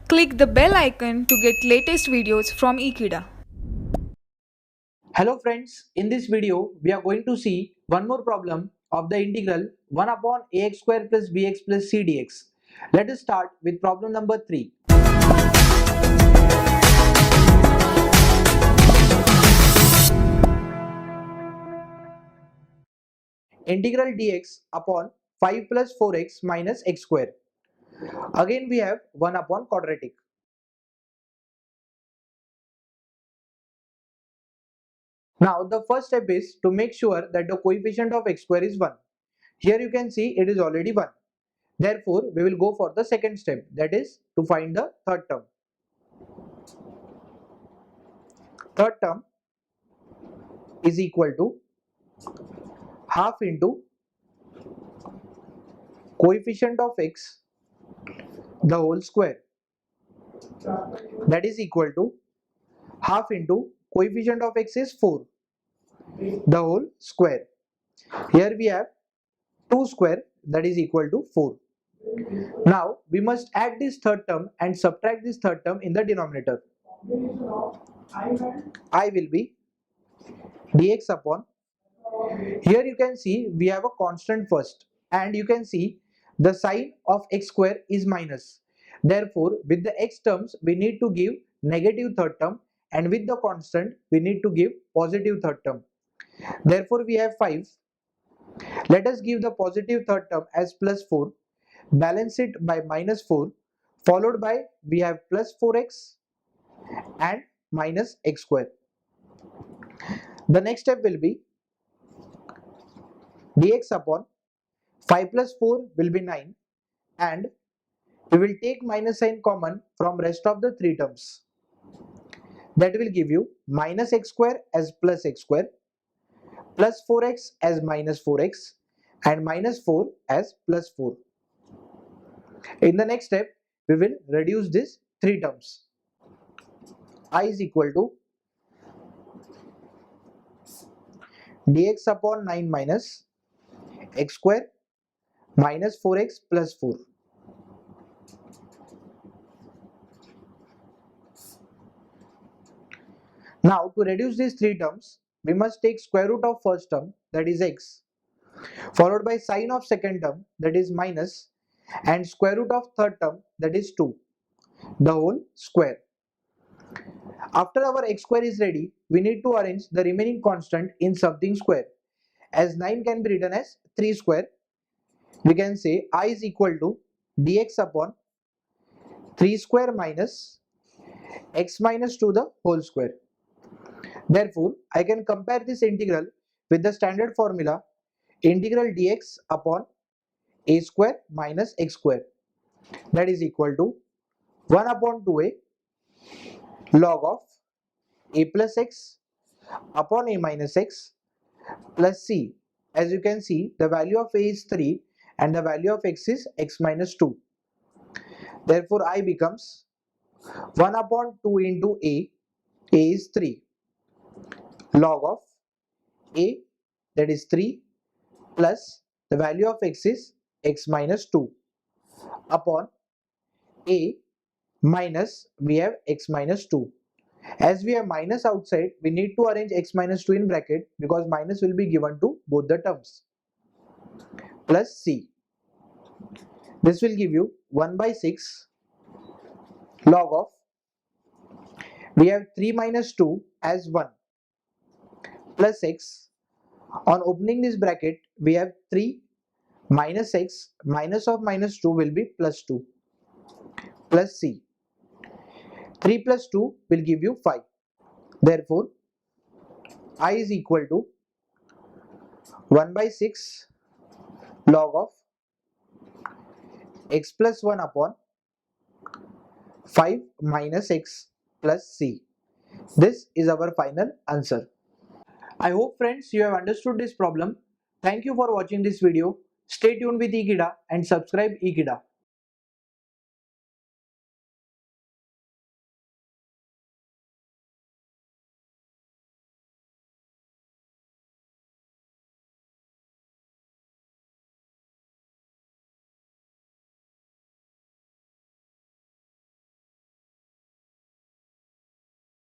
Click the bell icon to get latest videos from Ekeeda. Hello friends, in this video we are going to see one more problem of the integral 1 upon ax square plus bx plus c dx. Let us start with problem number 3. Integral dx upon 5 plus 4x minus x square. Again we have 1 upon quadratic. Now the first step is to make sure that the coefficient of x square is 1. Here you can see it is already 1. Therefore, we will go for the second step, that is to find the third term. Third term is equal to half into coefficient of x the whole square, that is equal to half into coefficient of x is 4 the whole square. Here we have 2 square, that is equal to 4. Now we must add this third term and subtract this third term in the denominator. I will be dx upon, here you can see we have a constant first, and you can see the sign of x square is minus. Therefore with the x terms we need to give negative third term, and with the constant we need to give positive third term. Therefore we have 5. Let us give the positive third term as plus 4, balance it by minus 4, followed by we have plus 4x and minus x square. The next step will be dx upon 5 plus 4 will be 9, and we will take minus sign common from rest of the 3 terms. That will give you minus x square as plus x square, plus 4x as minus 4x, and minus 4 as plus 4. In the next step, we will reduce these 3 terms. I is equal to dx upon 9 minus x square minus 4x plus 4. Now to reduce these 3 terms, we must take square root of first term, that is x, followed by sine of second term, that is minus, and square root of third term, that is 2, the whole square. After our x square is ready, we need to arrange the remaining constant in something square. As 9 can be written as 3 square, we can say I is equal to dx upon 3 square minus x minus 2 the whole square. Therefore, I can compare this integral with the standard formula integral dx upon a square minus x square, that is equal to 1 upon 2a log of a plus x upon a minus x plus c. As you can see, the value of a is 3 and the value of x is x minus 2. Therefore, I becomes 1 upon 2 into a is 3, log of a, that is 3, plus the value of x is x minus 2 upon a minus we have x minus 2. As we have minus outside, we need to arrange x minus 2 in bracket because minus will be given to both the terms, plus c. This will give you 1 by 6 log of, we have 3 minus 2 as 1 plus x. On opening this bracket, we have 3 minus x, minus of minus 2 will be plus 2 plus c. 3 plus 2 will give you 5. Therefore, I is equal to 1 by 6 log of x plus 1 upon 5 minus x plus c. This is our final answer. I hope friends you have understood this problem. Thank you for watching this video. Stay tuned with Ekeeda and subscribe Ekeeda.